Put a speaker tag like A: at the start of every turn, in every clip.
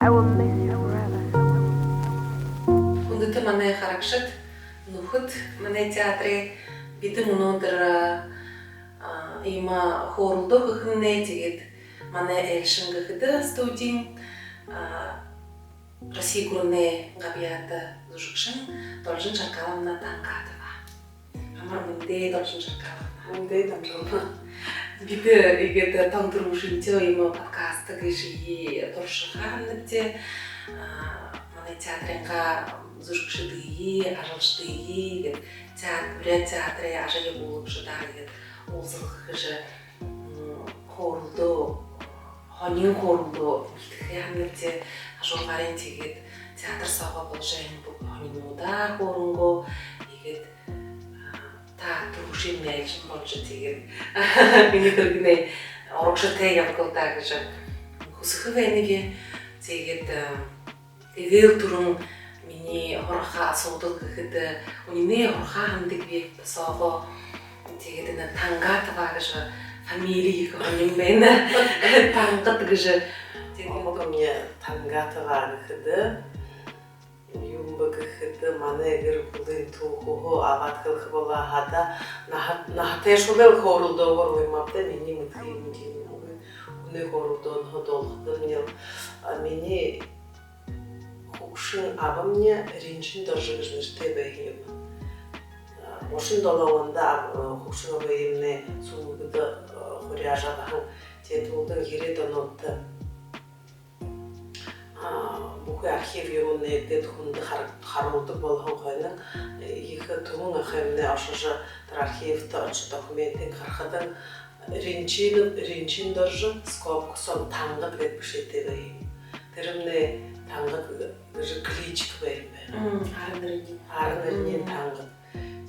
A: I will miss you forever.
B: Хүндэт манай харагшид нөхөд манай театрын бидэн өнөөдөр ийм хоорондоо хөхнээ тэгээд манай элшин гэхэд студийн Россия гүрнээ гавьята зуршин должен чакавна танкатова. Амар мэндээ должен чакавна.
C: Мэндээ дамжуулна.
B: Бид игээд тандр мушинтё ийм подкаст гэшии туршихаа нэгтэй манай театрынга зуршидгий, ажуулчдгий гэдэг театрын ажил болгошдаа гэдэг уулзах гэж хоорондоо хонин хоорондоо ихтгэх нэгтэй ажуулгарын тэгээд театр сага болжайн хонинуудаа хөрөнгөө игээд та түрүүшийн нэлж болж тэгээд миний дөргнээ урагштай явгалдаа гэж хүсэх байныг тэгээд эвэр түрэн миний хорхоо асуудал гэхэд үнэний хорхоо хандаг би сого тэгээд энэ тангатава гэж фамилийг хонин байна тангат гэж
C: Тэгээд мне тангатава гэхэд юм гэхэд манай гэр бүлийн түүхөө аваад хэлэх бола хада нахтэшгүй хооролдоо юмаптай миний мэдхий юм үнэ хооролдоо ходолход миний хөгшин авамня ринчин доржиг нэртэй байх юм. Ошин долоонда хөгшин авамны сүмгд хуряжадахан тэдүүдэн ирээд оноод бүхий архив юм нэгэд хүнд харуулдаг болгон хойно их түмэн ахэмнэ ошож тэр архивт оч документыг харахад ринчин дорж скоп сон тангад гэд бишэтэй бай. Тэрмнэ тангад гэж кличк бай. Харин тангад.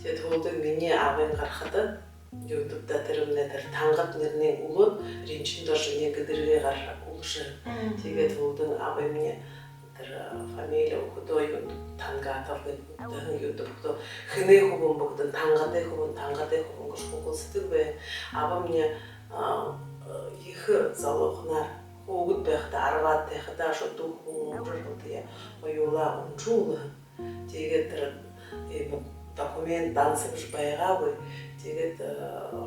C: Тэдүүдэн миний авын гарахад YouTube-да тэрмнэ тэр тангад нэрний өгөөд ринчин дорж нэг дэргээ гарах тэгээд үүдэн авамны тэр фамилия өгдөө юм тангатав гэдэг YouTube-д хэнэ хүмүүс бүгд тангадын хүмүүс гэж хөгөлсдөг бай. Авамны их залуухнаар хөгд байхдаа 10-аад байхдаа шууд хүмүүрүүд оюула унжуул. Тэгээд тэр документ дансаж байгаагүй. Тэгээд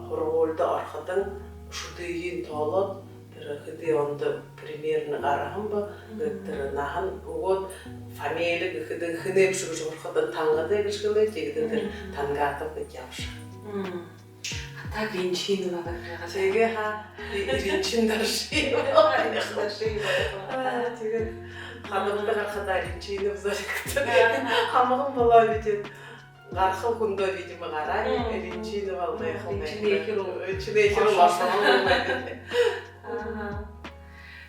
C: хургуулд ороход шүдэгийн тоолоод хэдий онд примерно гарахамба тэр нахан өгөөд фамили гэхэд хэнэ биш гэж урахад тангадаг гэж хэлээ тэгээд тэр тангатав гэж явш.
B: Ата ринчин байгаа.
C: Тэгээ ринчин дарши. Тэгээд хамгаалалтаа гарахад ринчин үзүүлэхдээ хамгаалсан болоо бид гарах хүндөө бид юм гараа ринчин болмай юм байна. Чинээхэр болсон.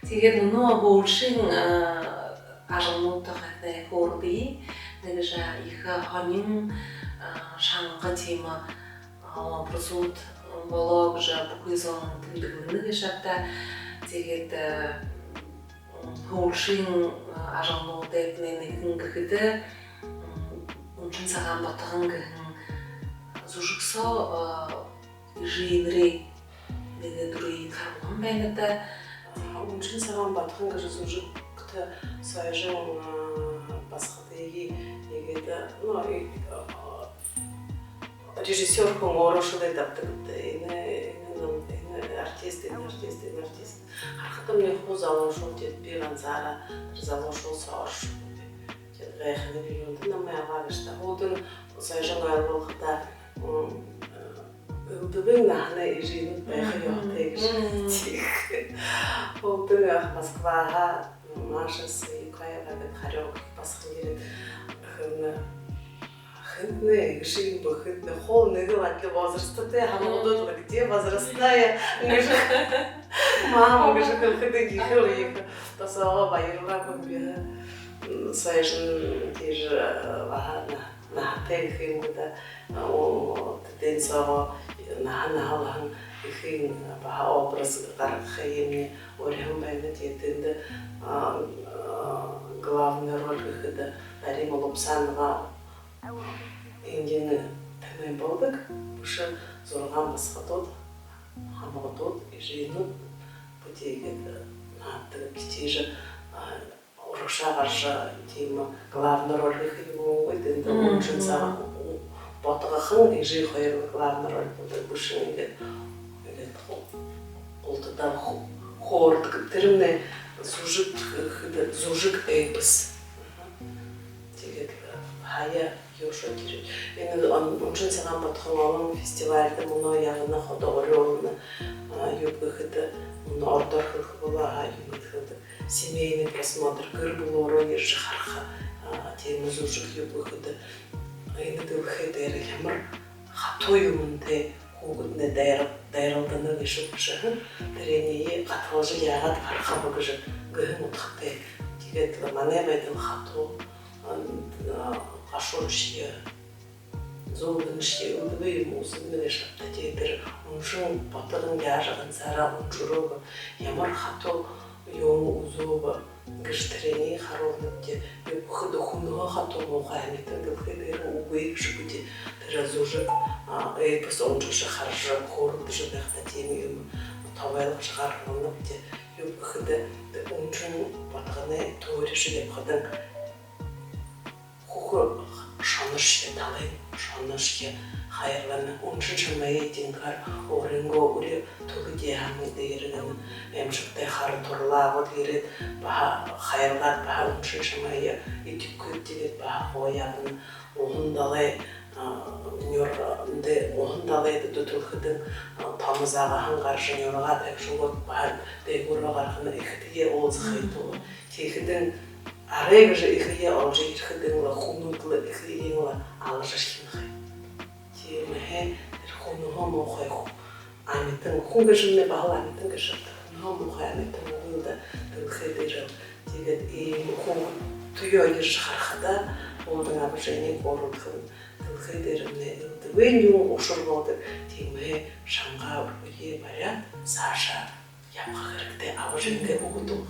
B: Тэгээд нөгөө хөөршин ажлуудтай хөөрби нэгж их хонин шанга тема просууд блог жа бүхийсэн тэмдэг шатта тэгээд хөөршин ажлуудтай нэгэн гэхэд унчин цагаан батхан гэн зүшгсоо жинрэ нэг төрлийн харгуун байна да.
C: Унчин цагаан батхан гэж зүжигт саяжан басхатыг нэгэд режиссер хомороштой тавдаг. Энэ артист. Харахад мне хузалан шууд би ганцаараа залуу шуусоош. Тэгээд гайхны би юм намайгаа гэж та хуудын саяжан ойлгохта Өдөрний нахна ирээд байх явтай гэж хэлдэг. Өдөр Москваха машинс каягаад хараа бас ирээд хэнэ гшиг бохот хол нэг ватле возрасттай хамаудад где возрастная мама гэж хэлдэг их тасаа баярга би саяжн тийж нахтай хэмгда тэнсаа нахан ихэн баа образ гаргах юм өрхөн байдаг тэнд главный роль гэхэд Дарим Лупсанова энэ тэмээ болдог. Биш 6 басхадууд хамгаалууд ирээд бүтээгээд нааддаг гэж урагшаагаарша тийм главный роль хийм гэдэг энэ үнэн цаа ботгохон ижи хоёр главный роль гэдэг бүшин ингээд ултадаа хоордог тэрнээ зужиг эйпс тэгээд хаяа ёшо тэр энэ үнэн цагаан ботхон олон фестивальд мөн яана ходогорон юу гэхэд ордорхох болоо юм гэхэд семейный просмотр гэр бүлөөрөө ирж харах тийм зужиг юу гэхэд энэ дөрөхэд ямар хатуу юмнтэй хүүгднээ дайралдана гэж шүүх. Тэрний гатгож яагаад харах вэ гэж гэх утгатай. Тэгээд манай байдал хатуу гашуурш зүүн шиг үгүй юм уусна гэж тэгээд уншин ботгон яажхан цараа уншроо ямар хатуу юм үзөө гэж тэрний харуулт юу хөхд хөнөө хатуу муухай мэдэн гэхээр үгүй шиг үгүй тэр зүүж эпос онцгой харж хөөрдөж байхдаа тийм юм тавайлж гаргана гэдэг юу гэхэд үнэн ботгоны төөрөж явахад хөх шанаш талай шанаш хайрлан уншин чамайг тингээр өөрөнгөө үрээ төгөдөө хамт дээрэн эмшигтэй хар турлаа гол ирээд ба хайрлаад ба уншин чамайг итгэхэд тэгээд ба хооян ундалай нёрдэ ундалай төтөлхөдөн тамзаага хангарш нёргаа тавьшгууд ба дээгүүрөө гарахна ихтгээ уулзахайдуу тэгэхэд арайг ихээ олж ирэхэд хүмүүдл ихээ алж ашиглах тийм ээ хөнөө мохой амитэн хүнгэж нэ баал амитэн гэж хөнөө мохой амитэн үүнд тэрхээр тэгээд ийм хүн туяа ирж харахада уудан авшины борох тэрхээр нэ when you ушургоод тийм ээ шангаа үргэлээ бариад цаашаа явах хэрэгтэй авшингээ өгдөг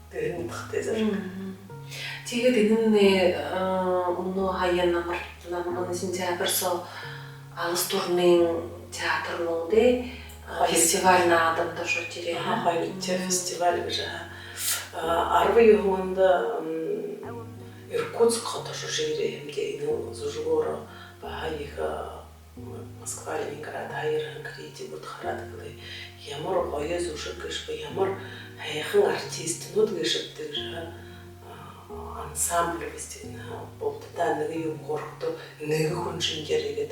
C: тэр утгатай зэрэг
B: тэгээд энэ өнөө хаяа намар сентябрьсо алс турнын театр нууде фестиваль наадамда шотире
C: хоёр фестиваль гэж 10 хүнд Иркутск хотод ширээ хэмжээ энэ зүжгөөр баих Москва Ленинград хаяр критик утгараад гэдэг ямар гоё зүшиг гэж ямар хайхан артистнууд гэж гэдэг ансамбль фестивал болтдаа нэг юм горход нэг хүн шинжээгээд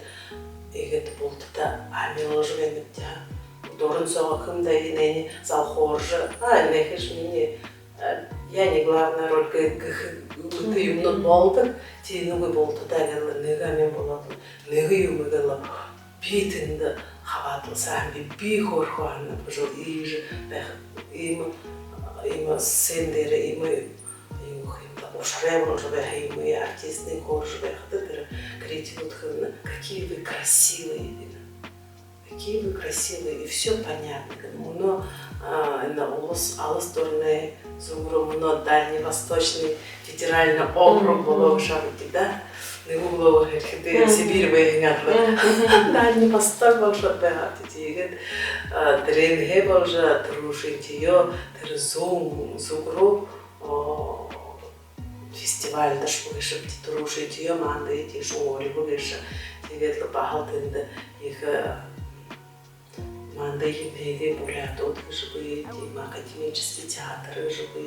C: ихэд болтдаа амилж байдаг. Дөрөн сог хэмдэй нэ залхуурж нэхэж миний я не главная роль гэх юмнууд болдог. Тийм нэг болтдаа гэл нэг амин болоод нэг юм гэл би тэнд хаваад сайн би хөөрхөө гэж ийж байх ийм сендэр ийм ушрем уже мы артисты кожи это критикут какие вы красивые и все понятно но на улус алстурный зумрумно дальневосточный федеральный округ было шарки да не было где Сибирь выгнали дальневосток был что да тэгээд трен хебл же трушить ее трзум зугру фестиваль даш бүгшөп титрушить ее мандай тишуори бүгш тэгээд бахалт энд их мандай нэгэ бурятууд гэж би тийм академический театр гэж би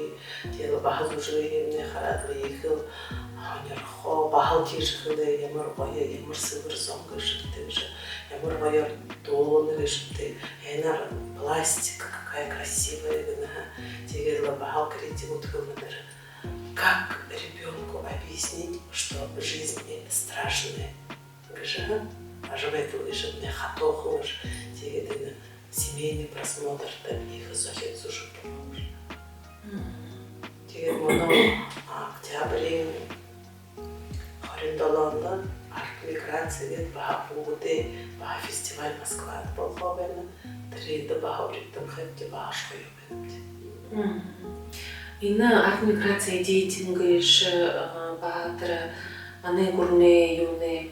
C: тэгээд бахал уже юм хараад их хонёрхоо бахал тийшхлээ ямар гоё ямар сөвөр сон гэж тэгж ямар гоё доон гэж тэг энер пластик какая красивая тэгээд бахал критик утгомдэр как ребенку объяснить, что жизнь это страшная? А живет лишь мне хатоху, тебе семейный просмотр, так их изучать уже поможет. Тебе моно октябре Хорендоланда арт-миграция ба бүгдээ ба фестиваль Москва бол хоббен тэрэд ба хавритэн хэвтэ ба ашгүй юм.
B: Энэ арт-миграция деятельнгэж баатар манай гурны юуны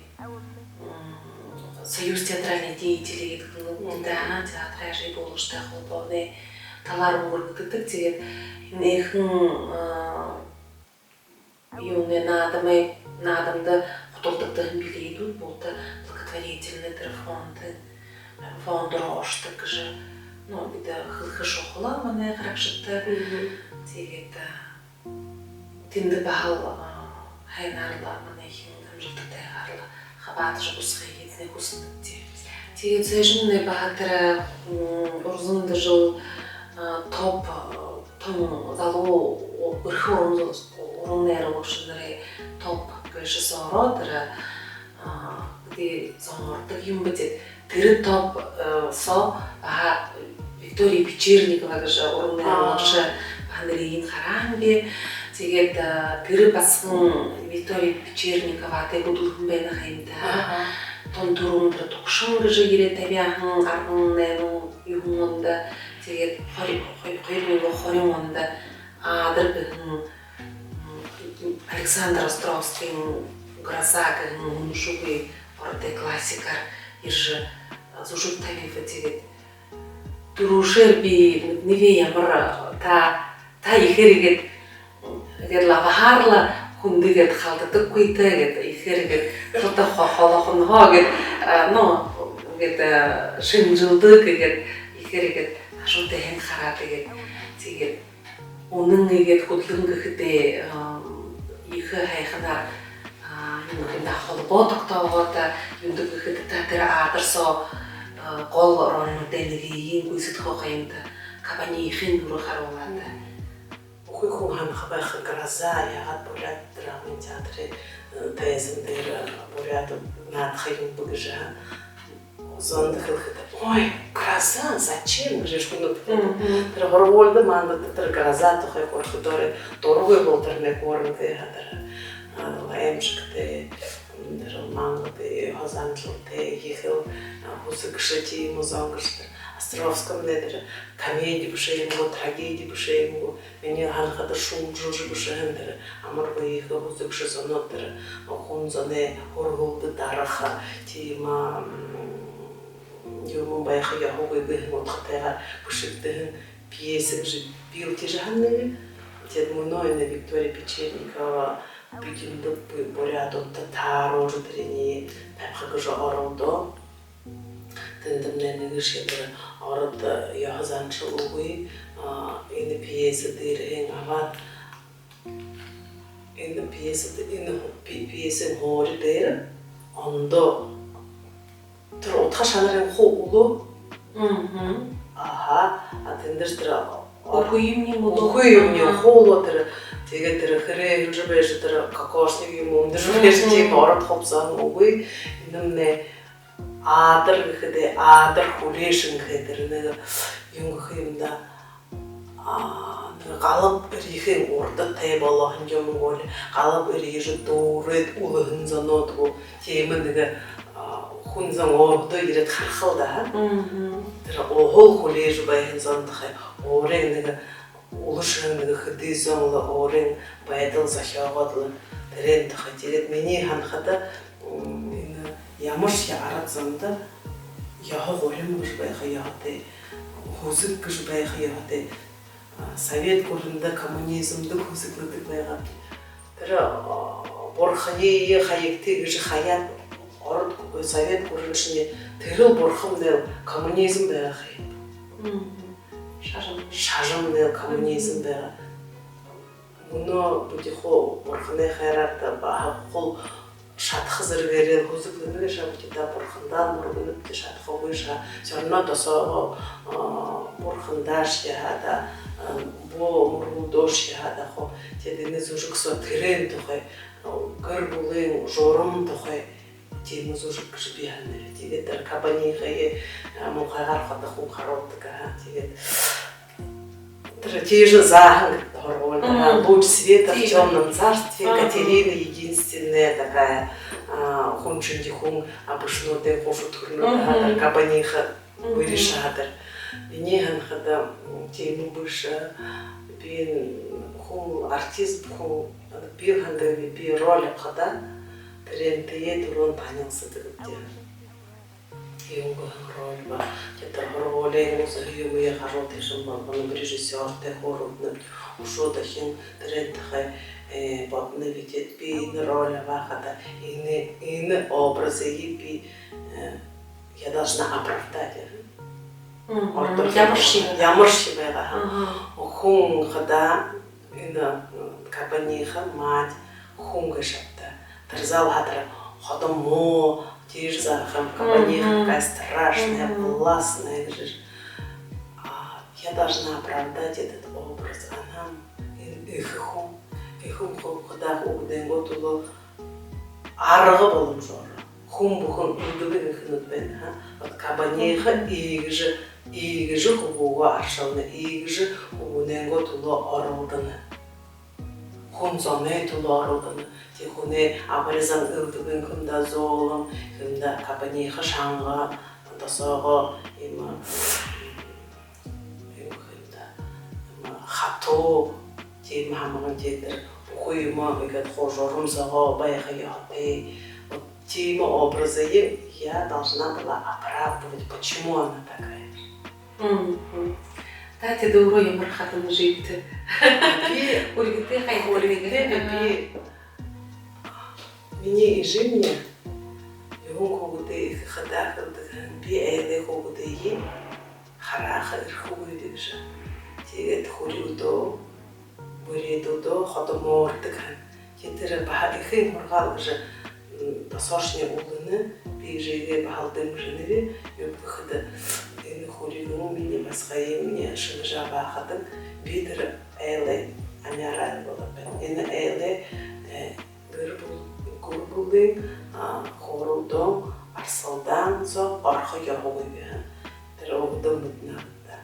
B: союз театральной деятелей гэдэг да театрын боловчтой холбооны талаар мөрөгддөг. Тэгээд энэхэн юуне надамды хутулдыктыгын билейдут болта благотворительный фонды роштык же. Ну, биде хылхы шохула мане харакшытты. Тэгээд тинде бахал хайнарла мане хиндам жылттай гарла хабаатж усхийдне хустти. Тэгээд сэжмне баатра урзунда жыл топ том залу өрхөн уруннер ушнere топ гэш сородра где зонордаг юм бэт тэр топ со Виктория Печерникова гэж уруннер уш ханрийн харанги тэгээд тэр басхан Виктория Печерникова тэ бүдүүлхэн байна хэмдэ тон түрүүнд тогшин гэж ирээ тавиахан 18 юунд тэгээд 2020 онд Александр Островскийн «Гроза» гэнэ шугui ордэ классикар ирж зушуп тавифа тэгээд дөрөвшөр би нэвэ ямар та ихэрэгэд тэгээд лавахарла хүндэгэд халддаггүй тэгээд ихэрэгэд тото холохон хоогэд гэд шинжилдэг гэд ихэрэгэд ашуутай хэн хараа тэгээд үнэн нэгэд хөдлөн гэхдээ их хайхнаар юм холбоотойгоо юудаг гэхэд тэр адарсоо гол ронуудын нэг ийм гүйцэтгэх юмд кабаныхын нүрэ харуулаад
C: Ухой хүн ханах байх гроза ягаад бурят драмын театрын тайзан дээр бурят наадах юм бүгж зонд хэлэхэд ой гроза зачем гэж хүнэт тэр хорволд манд тэр гроза тохой коридоры дургүй бол тэр нэг уурнтэй хатар аимшигтэй тэр мангтэй хазантлтай ихэл хүсэгшти музонгш Островском дээр комедий бишэйгүү трагедий бишэйгүү миний ханахад шум жужиг бишэйгэр амаргүй их хүсэгш сонотэр хунзоне хорголд дараха тима юм байх яхуг гэх модхтайгаар бишэгдэн пьесы бил тижанны тэр мөнөйн Виктория Печерникова бидимд бурятот таро жутрини тавхаг жородо тэндэмнэ нэг шийдэр ород яхазанчлуугүй энэ пьесы дээр аваад энэ пьесын хоор дээр ондо тэр утга шанарын хуулуу тэндэр тэр ухуй юмны хуулуу тэр тэгээд тэр хэрэг хэмжиж тэр кокосны юм өндөр тийм ород ховсон үгүй нэмнэ адар гэхэд адар хүлээшин гэхээр нэг юм гэх юмда галап ихэн урдад тай болох юм бол галап ирж дүүрээд үлхэн зонодгүй тийм нэг хүнзэн ордоо ирээд харахал да тэр хол хүлээж байх зондох орын нэг улшин нэг хэдийсэн орын байдал захиагод тэрэн тахад тэгээд миний ханахад ямар ч арга замд яах юм гэж байх яатай хүсэг гэж байх яатай совет гүрэндээ коммунизмд хүсэгдэг байгаа тэр бурханы хаягтыг гэж хаяад орд совет гүрэншний тэрэл бурхан дээр коммунизм байх юм шажам дээр коммунизм байгаа өнөө бүдихо бурханы хайраад бахул шатах зэрэгээрээ хүсэгдэнэ шавтида бурхандаа мөргөнөд шатахгүй ша жорно тосоо бурхандаш яада бо мөргөдош яада хо тэдний зүжигсо тэрэн тухай гэрбулын журам тухай тийм зүжиг гэж би ханаа тэгээд кабанихээ мохагаар хатах хүн харуудаг тэгээд тэр тийж захан хорвол луч света в темном царстве Катерина единственная такая хунчундихун обушнутая хошутхурнутая кабаниха вырішатор бинехан хада тему быша бин хун артист хун бир хандави бир роль хада трентие турон панялсы дэгдэ Юнган роль ба тетер ролен осы юмыя харот ешин балбаны режиссер те хорудны ушода хин трендхай бабны видит би роль вахата ины образы би я должна оправдать. Ямыршивайга хун хада ина кабаниха мать хунга шапта тарзал хатра ходомо тирзахам кабаниха такая страшная, властная. Я должна оправдать этот образ. Она ихум худа угден готуло арга болом жора. Хум бухун удубен хнутбен ха. Вот кабаниха игже хубуга аршалны игже угден готуло аруданы. Хунзоне туло аруданы. Хуне абрезан ылдыбын кымда золым, кымда кабаниха шанга, тасага има хато тем хамаган тетер хуйма игат хожорум сага баяха япе. Вот тема образа я должна была оправдывать, почему она такая.
B: Тати добро я мархатым житті. Ольгите
C: Ольгите Мне и жимне, юн когуте хадахылдыган би эйле когуте ем, хараха ирхугуйдыгжа. Тегет хурюдо, буредудо, ходомордыган. Кетері бахалихы мұрғалғыжа тасошне улыны, бейжеге бахалдымжыныве, юбхыды хурюгу мене басқа емне шыныжа бахадын, бейдірі эйле амярай болапен. Ені эйле Гурбулдың хорудың арсалдан соң арқы яғуыйбен. Тірі оғыдың мұтынағында.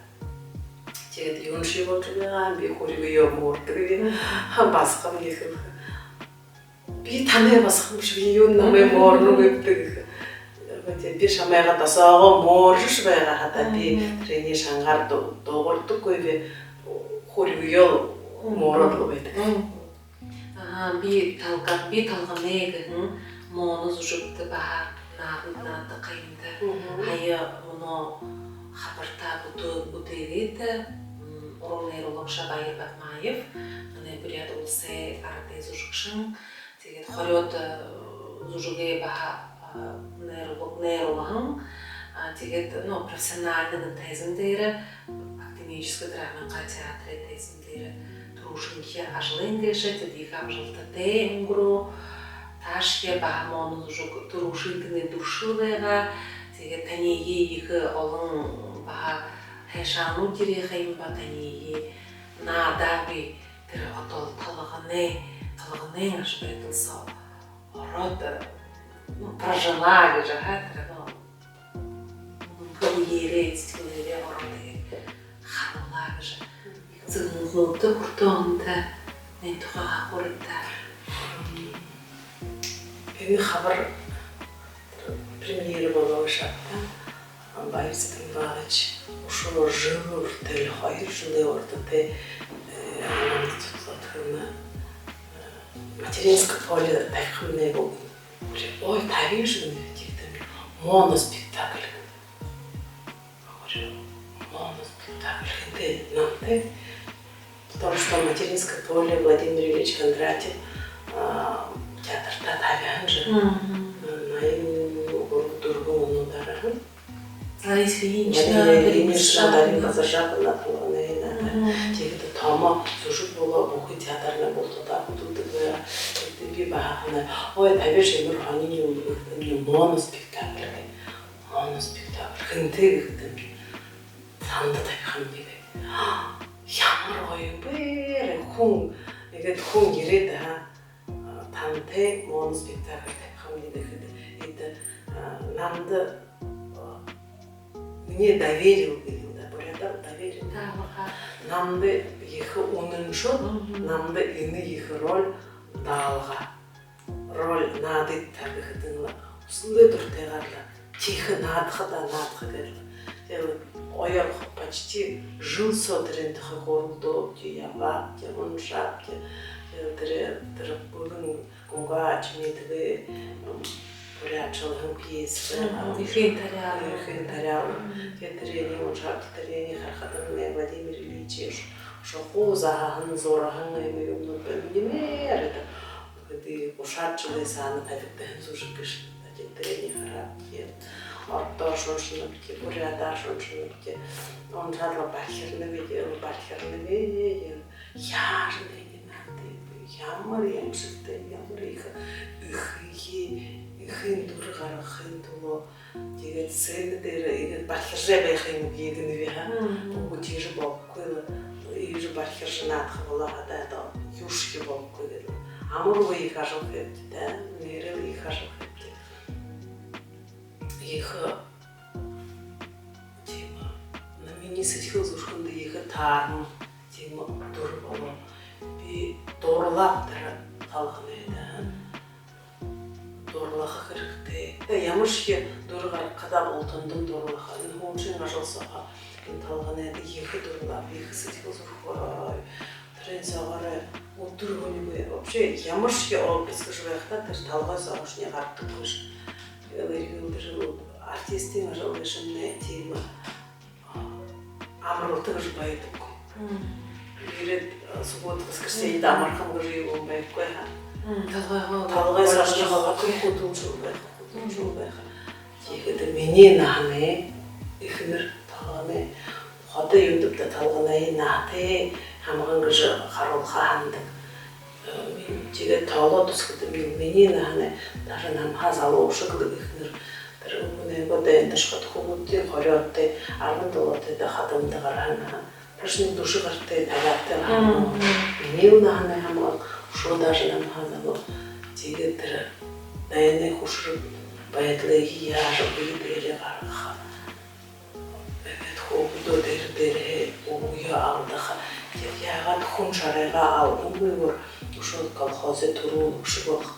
C: Тегет юнши отырған, бей хоригі емордығы, басқым екілгі. Бей таны басқым шығы юннамай морны өптігі. Бей шамайға тасаға моржы шыбайға хата бей трене шаңғар доғырды көйбе хоригі ел морыдлы бәйтігі.
B: Би талган неге мону зужупты баха нагынады кайынды айы моно хабарта бутегеті орынлер олым Шабайы Батмаев міне бүряд олысы арты зужықшын тегет хорет зужуге баха нейрологын тегет профессиональный тезімдері академический драма театры тезімдері Трушинки ажлынгеше, тедихам жылтате унгру, ташке бахамону жук трушинкины душылыга, теге танеге екі олың баха хешану дирехайм ба танеге надаби тірі отол талығыне аш бетілсо орот прожила гежа хатра, гуере стилере ороте ханула гежа. Зыңғылды құртуымды мен тұғаға қорытта.
C: Бені хабар премьері болуы шапта. Байырсытың бағыч. Ушылы жылы үртілі қайыр жылы ортаты материнское поле тайқымне болдым. Ой, табиғ жылы дегдім. Моноспектакль. Моноспектакль. Намды. Потому что материнское поле Владимир Ильич Кондратьев театрда табиғын жы. Найым дұрғын ұнудары.
B: Лариса
C: Ильинична, Дарина Казаржапына тағылғанайына. Тегіді тама сужып бола бұқы театрына болды да бұтылды бұра. Би бағына. Ой, табиғ жемір ғанин моноспектакль. Моноспектакль. Хынты ғықтым. Санды табиғын дегі. Ямар ойын бәрі хүн, егет хүн ереді танты моноспектакль табиғын дегі. Это намды мне доверил, доверил. Намды ехі оныншы, намды ені ехі роль далға. Роль нады табиғытынла. Усынды тұртайғарла. Тихі надығы да надығы кәрлі. Ойыр почти жыл сотрендіғі қорылды, яба, оншап, тірі бұлың күнға чынетігі бурячылыгын пьесы.
B: Ихин тарял.
C: Ихин тарял. Театрени он шарт тарени хархатын Владимир Ильич ошо хозаһын зораһын эми бемдемер это. Ты ушатчылы саны тавиттен зужикыш. Театрени харакет. Орто шошны бики бурята шошны бики. Он жадла бахирны видел, бахирны видел. Я же не надо. Ямар ямшыкты, ямар ихин дургара хин туло. Тэгээд сцены дээр ингээд бахиржээ байхын гэдэг нь яа. Уу тийж бокгүй. Ийж бахирж наадах болоо хадаа юушки бокгүй гэдэг. Амар уу их ажил гэдэг. Нэрэл их ажил гэдэг. Их тема на миний сэтгэл зүрхэнд их таарна. Тема дур болоо. Би дурлаад талхна гэдэг. Дурлах хэрэгтэй. Тэгээ ямар шиг дургаар кадаа ултандын дурлах энэ хүнчин ажуулсаа энэ талхны их дурлаа их сэтгэл зүрхөө тренцаараа өдөр хүнийгүй вообще ямар шиг образ гэж байхдаа тэр талгаас оошны гардаг биш. Тэгээ өдөр артистийн ажуулшны тийм амар утгаж байдаг. Ирээд субот сксээ дамархан гэж юм байхгүй хаа. Талгаас оошны хөдөлж байх. Тэгээд миний нааны ихнэр талганы хотын юмдад талганы наатай хамгаан гэж харуулхаа хандаг. Тэгээд тоолоод үсгэд миний нааны дараа намхаас алуушг ихнэр тэр өмнө годэн ташхад хүмүүдийн хориодтой 17-д хадамдгаар хана прашны душгартай тавиатай хана миний нааны хамгаан шуудаж намхаас алуу тэгээд тэр дайны хушрыг байдлыг яаж биелээ гаргах. Тэгээд хөөдөө дээр үгүй аавдах. Яагаад хүн шарайгаа авахгүй шууд колхозын төрөө өшиг болох.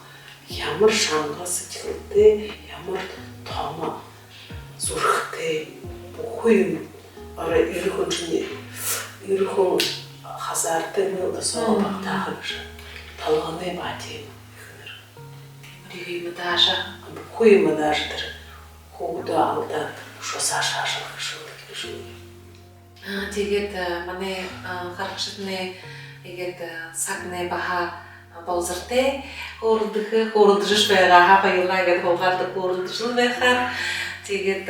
C: Ямар шангас сэтгэлтэй, ямар томо зүрхтэй бүхэн орой ерөнхөн чинь ерөнхөн хазаартай нэг соо багтаах талганы бати.
B: Ригим даша.
C: Бүхэн мадаш тэр хөөдөө аавдаа шосаашааш шүү.
B: Тэгээд манай харагчдны игээд сагны баха болзартай хөрөлдөж байгаа хапаялаа гэдэг хуулаад хөрөлдөж байхаар тэгээд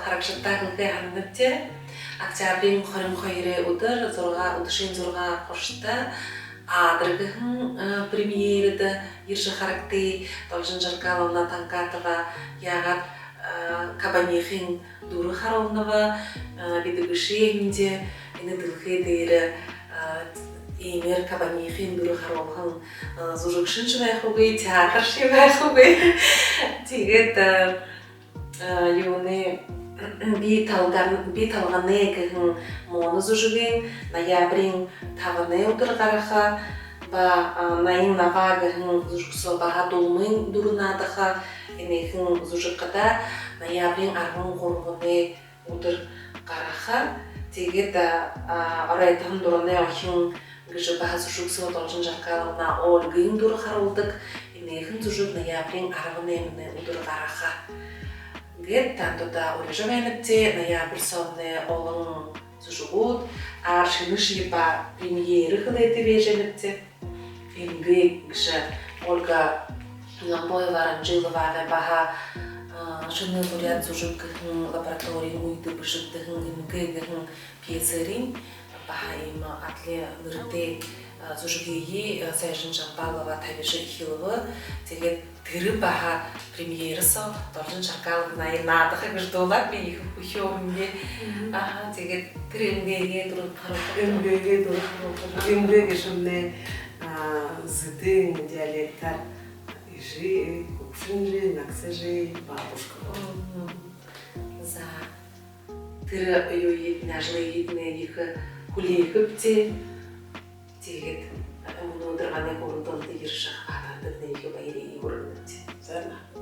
B: харагчдаа хөнтэй ханддаг. Октябрийн 22-ны өдөр 6 30-тай Адрагхан премьерд Ирши характы должен Жаркаловна Танкатова ягаад Кабанихин дуры харовнова бидэгшээнде энэ дэлхий дээр имер Кабанихин дуры харовхан зурагшинч байх үгүй театр шиг байх үгүй тэгээд юуны би талганы гэн моно зужгийн ноябрийн 5-ны өдөр гараха ба 8 гэн зужгсоо баха дулмын дурнадаха энэхэн зужигкада ноябрийн 13-ны өдөр гараха тэгээд оройдон дурны охин гэж баха зужгсоо должен Жаркаловна Ольгын дур харуулдаг энэхэн зужиг ноябрийн 18-ны өдөр гараха гээд тандуда урьжавэнэти ноябрь сонны олон зужигууд шинэшги ба премьер хэлэти вежэнэти ингэ гэж Ольга Ламбоева Ранжилова баха шинэ бурят зужиг лабораторийн үйдэг бишигдэн ингэ гэн пьесэрийн баха им атле нэртэй зужиги сайжин Жамбалова тавиш ихлова тэгээд тэр баха премьерсо должен Жаркаловна наадах гэж дуулаад би их хөшөөрнө тэгээд тэр ингээд дөрөв гişмне зэдэн диалектар ижи өвшинжи наксажи бабушка за тэр юу нажлы их хүлээхвчээ тэгээд өнөөдөр ганай хурдан ирших хатаад нэг баярыг хүргэнэ. За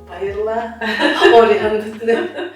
B: баярлаа. Хоори ханддаг.